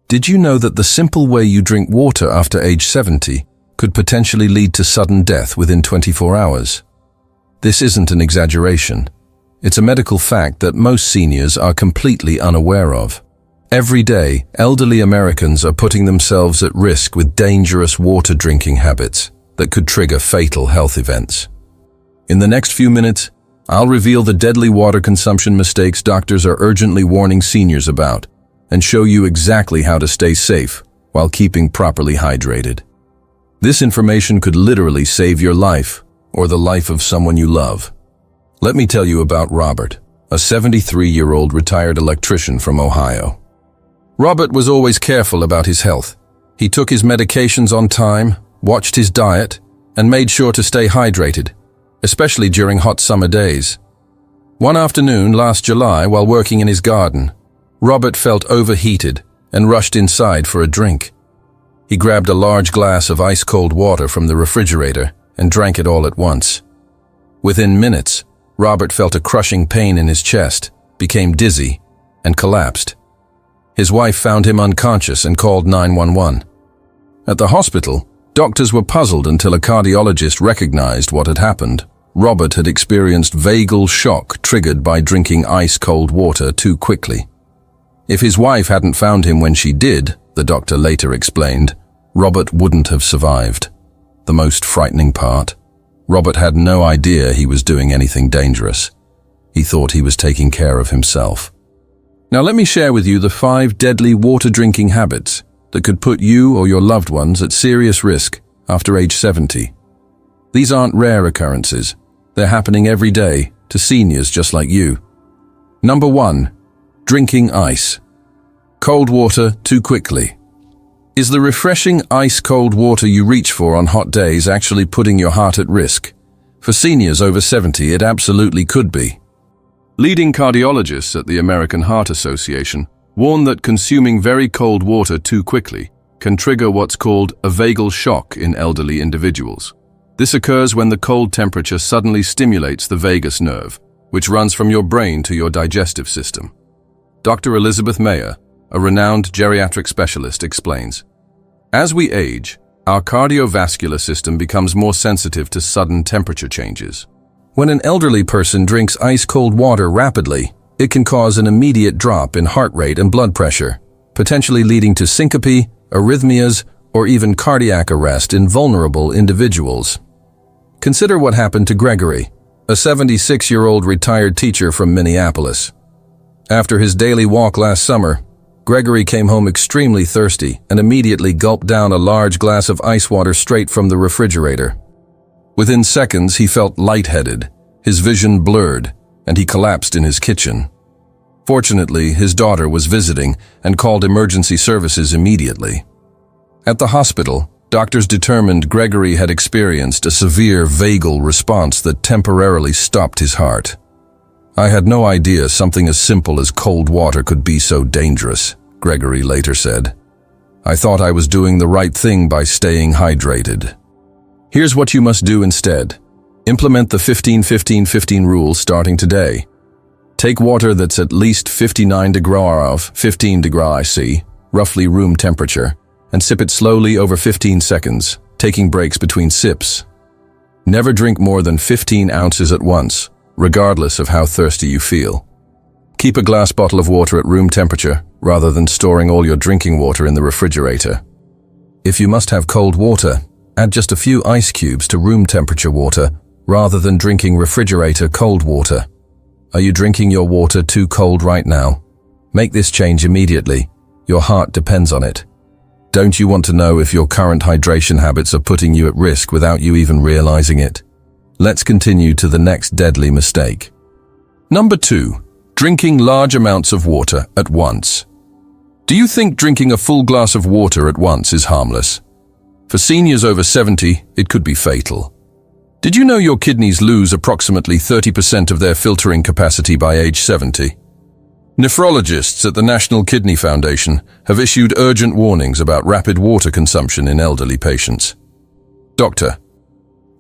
Did you know that the simple way you drink water after age 70 could potentially lead to sudden death within 24 hours? This isn't an exaggeration. It's a medical fact that most seniors are completely unaware of. Every day, elderly Americans are putting themselves at risk with dangerous water drinking habits that could trigger fatal health events. In the next few minutes, I'll reveal the deadly water consumption mistakes doctors are urgently warning seniors about and show you exactly how to stay safe while keeping properly hydrated. This information could literally save your life or the life of someone you love. Let me tell you about Robert, a 73-year-old retired electrician from Ohio. Robert was always careful about his health. He took his medications on time, watched his diet, and made sure to stay hydrated, especially during hot summer days. One afternoon last July, while working in his garden, Robert felt overheated and rushed inside for a drink. He grabbed a large glass of ice-cold water from the refrigerator and drank it all at once. Within minutes, Robert felt a crushing pain in his chest, became dizzy, and collapsed. His wife found him unconscious and called 911. At the hospital, doctors were puzzled until a cardiologist recognized what had happened. Robert had experienced vagal shock triggered by drinking ice-cold water too quickly. If his wife hadn't found him when she did, the doctor later explained, Robert wouldn't have survived. The most frightening part? Robert had no idea he was doing anything dangerous. He thought he was taking care of himself. Now let me share with you the 5 deadly water drinking habits that could put you or your loved ones at serious risk after age 70. These aren't rare occurrences. They're happening every day to seniors just like you. Number 1. Drinking ice. Cold water too quickly. Is the refreshing ice-cold water you reach for on hot days actually putting your heart at risk? For seniors over 70, it absolutely could be. Leading cardiologists at the American Heart Association warn that consuming very cold water too quickly can trigger what's called a vagal shock in elderly individuals. This occurs when the cold temperature suddenly stimulates the vagus nerve, which runs from your brain to your digestive system. Dr. Elizabeth Mayer, a renowned geriatric specialist, explains, as we age, our cardiovascular system becomes more sensitive to sudden temperature changes. When an elderly person drinks ice-cold water rapidly, it can cause an immediate drop in heart rate and blood pressure, potentially leading to syncope, arrhythmias, or even cardiac arrest in vulnerable individuals. Consider what happened to Gregory, a 76-year-old retired teacher from Minneapolis. After his daily walk last summer, Gregory came home extremely thirsty and immediately gulped down a large glass of ice water straight from the refrigerator. Within seconds, he felt lightheaded, his vision blurred, and he collapsed in his kitchen. Fortunately, his daughter was visiting and called emergency services immediately. At the hospital, doctors determined Gregory had experienced a severe vagal response that temporarily stopped his heart. I had no idea something as simple as cold water could be so dangerous, Gregory later said. I thought I was doing the right thing by staying hydrated. Here's what you must do instead. Implement the 15-15-15 rule starting today. Take water that's at least 59 degrees 15 degrees C, roughly room temperature, and sip it slowly over 15 seconds, taking breaks between sips. Never drink more than 15 ounces at once, regardless of how thirsty you feel. Keep a glass bottle of water at room temperature rather than storing all your drinking water in the refrigerator. If you must have cold water, add just a few ice cubes to room temperature water rather than drinking refrigerator cold water. Are you drinking your water too cold right now? Make this change immediately. Your heart depends on it. Don't you want to know if your current hydration habits are putting you at risk without you even realizing it? Let's continue to the next deadly mistake. Number 2. Drinking large amounts of water at once. Do you think drinking a full glass of water at once is harmless? For seniors over 70, it could be fatal. Did you know your kidneys lose approximately 30% of their filtering capacity by age 70? Nephrologists at the National Kidney Foundation have issued urgent warnings about rapid water consumption in elderly patients. Dr.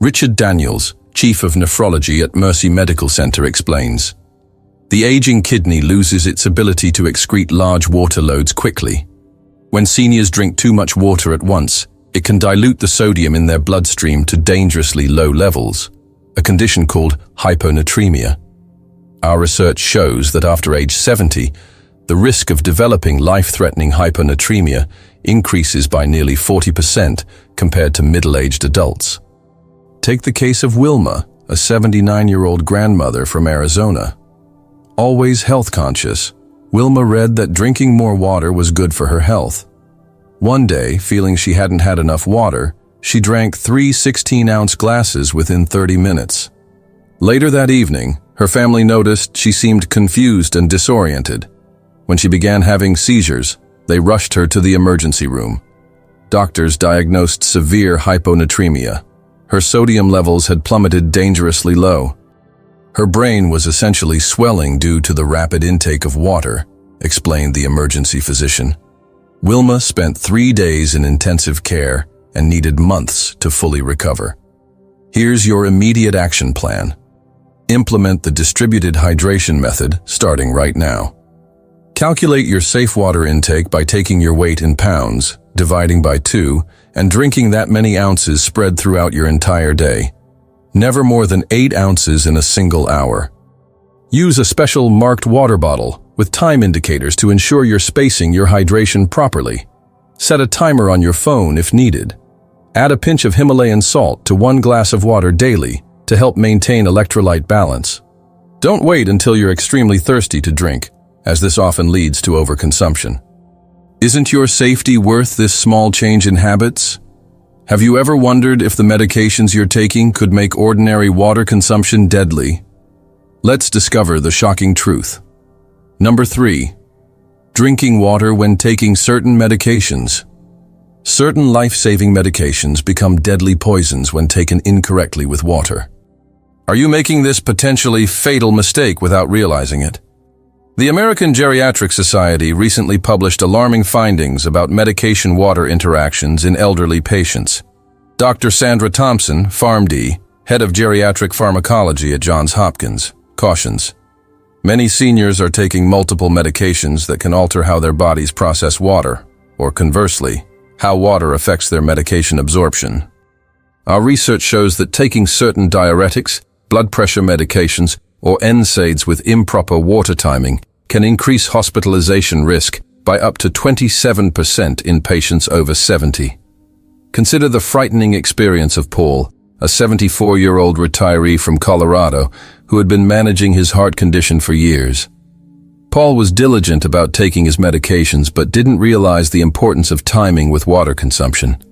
Richard Daniels, Chief of Nephrology at Mercy Medical Center, explains, the aging kidney loses its ability to excrete large water loads quickly. When seniors drink too much water at once, it can dilute the sodium in their bloodstream to dangerously low levels, a condition called hyponatremia. Our research shows that after age 70, the risk of developing life-threatening hyponatremia increases by nearly 40% compared to middle-aged adults. Take the case of Wilma, a 79-year-old grandmother from Arizona. Always health-conscious, Wilma read that drinking more water was good for her health. One day, feeling she hadn't had enough water, she drank 3 16-ounce glasses within 30 minutes. Later that evening, her family noticed she seemed confused and disoriented. When she began having seizures, they rushed her to the emergency room. Doctors diagnosed severe hyponatremia. Her sodium levels had plummeted dangerously low. Her brain was essentially swelling due to the rapid intake of water, explained the emergency physician. Wilma spent 3 days in intensive care and needed months to fully recover. Here's your immediate action plan. Implement the distributed hydration method starting right now. Calculate your safe water intake by taking your weight in pounds, dividing by 2, and drinking that many ounces spread throughout your entire day. Never more than 8 ounces in a single hour. Use a special marked water bottle with time indicators to ensure you're spacing your hydration properly. Set a timer on your phone if needed. Add a pinch of Himalayan salt to 1 glass of water daily to help maintain electrolyte balance. Don't wait until you're extremely thirsty to drink, as this often leads to overconsumption. Isn't your safety worth this small change in habits? Have you ever wondered if the medications you're taking could make ordinary water consumption deadly? Let's discover the shocking truth. Number 3. Drinking water when taking certain medications. Certain life-saving medications become deadly poisons when taken incorrectly with water. Are you making this potentially fatal mistake without realizing it? The American Geriatric Society recently published alarming findings about medication-water interactions in elderly patients. Dr. Sandra Thompson, PharmD, head of geriatric pharmacology at Johns Hopkins, cautions. Many seniors are taking multiple medications that can alter how their bodies process water, or conversely, how water affects their medication absorption. Our research shows that taking certain diuretics, blood pressure medications, or NSAIDs with improper water timing can increase hospitalization risk by up to 27% in patients over 70. Consider the frightening experience of Paul, a 74-year-old retiree from Colorado who had been managing his heart condition for years. Paul was diligent about taking his medications but didn't realize the importance of timing with water consumption.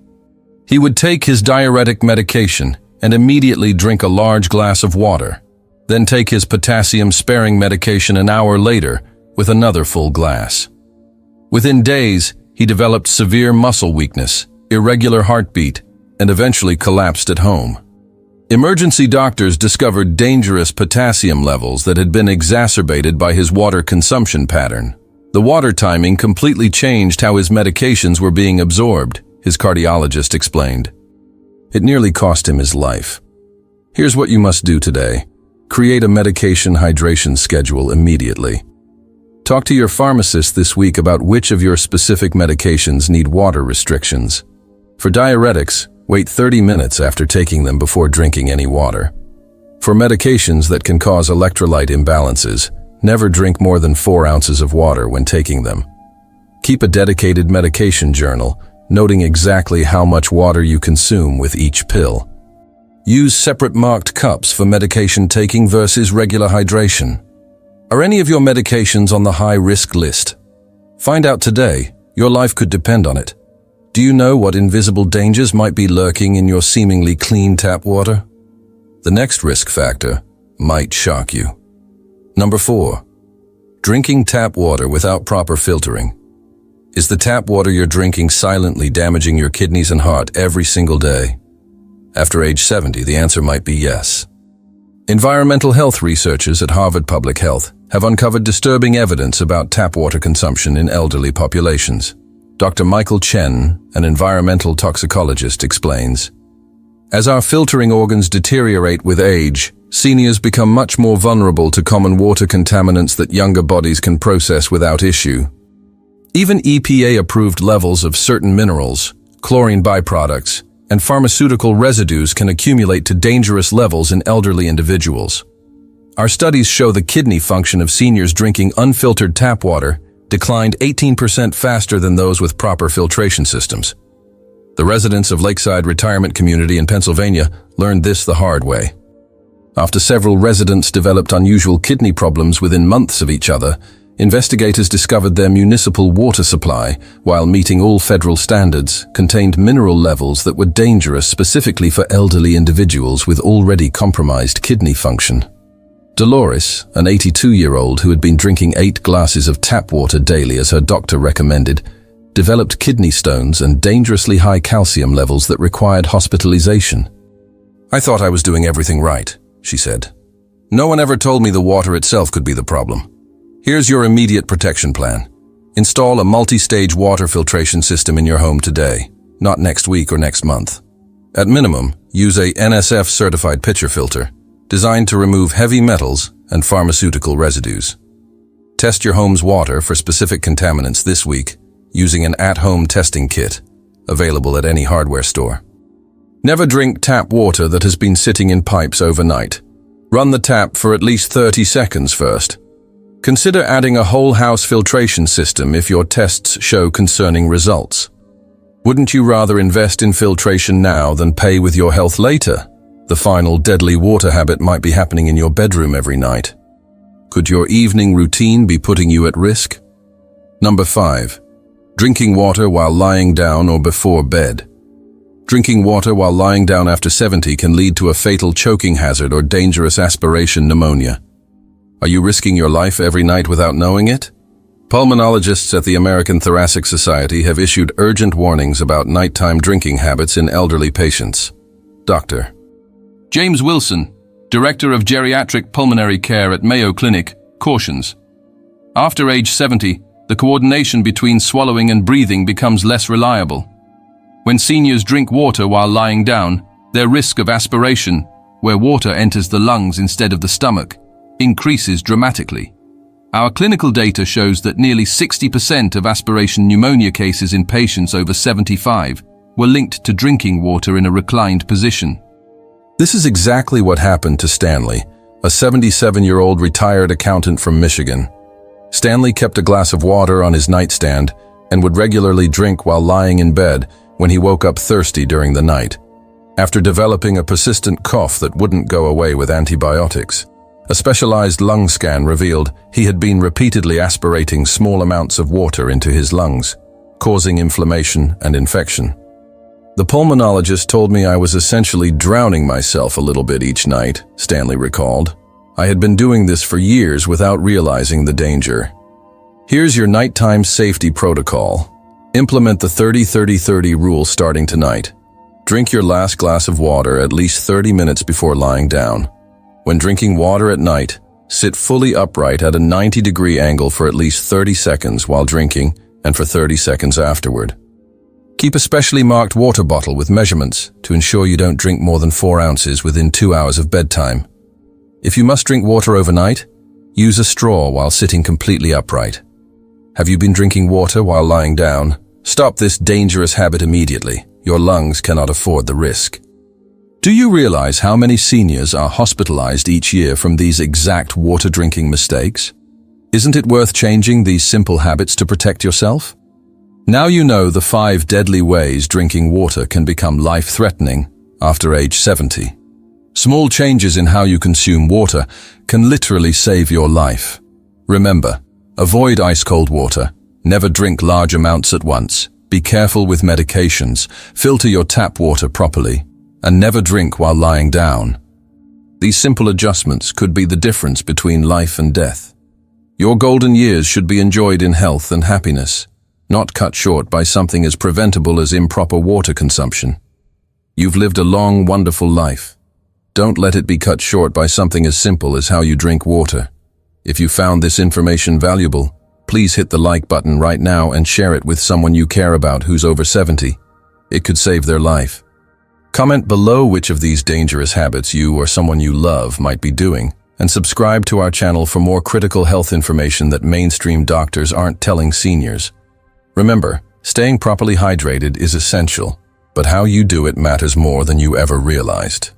He would take his diuretic medication and immediately drink a large glass of water, then take his potassium-sparing medication an hour later with another full glass. Within days, he developed severe muscle weakness, irregular heartbeat, and eventually collapsed at home. Emergency doctors discovered dangerous potassium levels that had been exacerbated by his water consumption pattern. The water timing completely changed how his medications were being absorbed, his cardiologist explained. It nearly cost him his life. Here's what you must do today. Create a medication hydration schedule immediately. Talk to your pharmacist this week about which of your specific medications need water restrictions. For diuretics, wait 30 minutes after taking them before drinking any water. For medications that can cause electrolyte imbalances, never drink more than 4 ounces of water when taking them. Keep a dedicated medication journal, noting exactly how much water you consume with each pill. Use separate marked cups for medication taking versus regular hydration. Are any of your medications on the high-risk list? Find out today. Your life could depend on it. Do you know what invisible dangers might be lurking in your seemingly clean tap water? The next risk factor might shock you. Number 4. Drinking tap water without proper filtering. Is the tap water you're drinking silently damaging your kidneys and heart every single day? After age 70, the answer might be yes. Environmental health researchers at Harvard Public Health have uncovered disturbing evidence about tap water consumption in elderly populations. Dr. Michael Chen, an environmental toxicologist, explains, as our filtering organs deteriorate with age, seniors become much more vulnerable to common water contaminants that younger bodies can process without issue. Even EPA-approved levels of certain minerals, chlorine byproducts, and pharmaceutical residues can accumulate to dangerous levels in elderly individuals. Our studies show the kidney function of seniors drinking unfiltered tap water declined 18% faster than those with proper filtration systems. The residents of Lakeside Retirement Community in Pennsylvania learned this the hard way. After several residents developed unusual kidney problems within months of each other, investigators discovered their municipal water supply, while meeting all federal standards, contained mineral levels that were dangerous specifically for elderly individuals with already compromised kidney function. Dolores, an 82-year-old who had been drinking 8 glasses of tap water daily as her doctor recommended, developed kidney stones and dangerously high calcium levels that required hospitalization. "I thought I was doing everything right," she said. "No one ever told me the water itself could be the problem. Here's your immediate protection plan. Install a multi-stage water filtration system in your home today, not next week or next month. At minimum, use a NSF-certified pitcher filter, designed to remove heavy metals and pharmaceutical residues. Test your home's water for specific contaminants this week using an at-home testing kit, available at any hardware store. Never drink tap water that has been sitting in pipes overnight. Run the tap for at least 30 seconds first. Consider adding a whole-house filtration system if your tests show concerning results. Wouldn't you rather invest in filtration now than pay with your health later? The final deadly water habit might be happening in your bedroom every night. Could your evening routine be putting you at risk? Number 5. Drinking water while lying down or before bed. Drinking water while lying down after 70 can lead to a fatal choking hazard or dangerous aspiration pneumonia. Are you risking your life every night without knowing it? Pulmonologists at the American Thoracic Society have issued urgent warnings about nighttime drinking habits in elderly patients. Dr. James Wilson, Director of Geriatric Pulmonary Care at Mayo Clinic, cautions. After age 70, the coordination between swallowing and breathing becomes less reliable. When seniors drink water while lying down, their risk of aspiration, where water enters the lungs instead of the stomach, increases dramatically. Our clinical data shows that nearly 60% of aspiration pneumonia cases in patients over 75 were linked to drinking water in a reclined position. This is exactly what happened to Stanley, a 77-year-old retired accountant from Michigan. Stanley kept a glass of water on his nightstand and would regularly drink while lying in bed when he woke up thirsty during the night. After developing a persistent cough that wouldn't go away with antibiotics, a specialized lung scan revealed he had been repeatedly aspirating small amounts of water into his lungs, causing inflammation and infection. "The pulmonologist told me I was essentially drowning myself a little bit each night," Stanley recalled. "I had been doing this for years without realizing the danger." Here's your nighttime safety protocol. Implement the 30-30-30 rule starting tonight. Drink your last glass of water at least 30 minutes before lying down. When drinking water at night, sit fully upright at a 90-degree angle for at least 30 seconds while drinking and for 30 seconds afterward. Keep a specially marked water bottle with measurements to ensure you don't drink more than 4 ounces within 2 hours of bedtime. If you must drink water overnight, use a straw while sitting completely upright. Have you been drinking water while lying down? Stop this dangerous habit immediately. Your lungs cannot afford the risk. Do you realize how many seniors are hospitalized each year from these exact water drinking mistakes? Isn't it worth changing these simple habits to protect yourself? Now you know the 5 deadly ways drinking water can become life-threatening after age 70. Small changes in how you consume water can literally save your life. Remember, avoid ice-cold water. Never drink large amounts at once. Be careful with medications. Filter your tap water properly. And never drink while lying down. These simple adjustments could be the difference between life and death. Your golden years should be enjoyed in health and happiness, not cut short by something as preventable as improper water consumption. You've lived a long, wonderful life. Don't let it be cut short by something as simple as how you drink water. If you found this information valuable, please hit the like button right now and share it with someone you care about who's over 70. It could save their life. Comment below which of these dangerous habits you or someone you love might be doing, and subscribe to our channel for more critical health information that mainstream doctors aren't telling seniors. Remember, staying properly hydrated is essential, but how you do it matters more than you ever realized.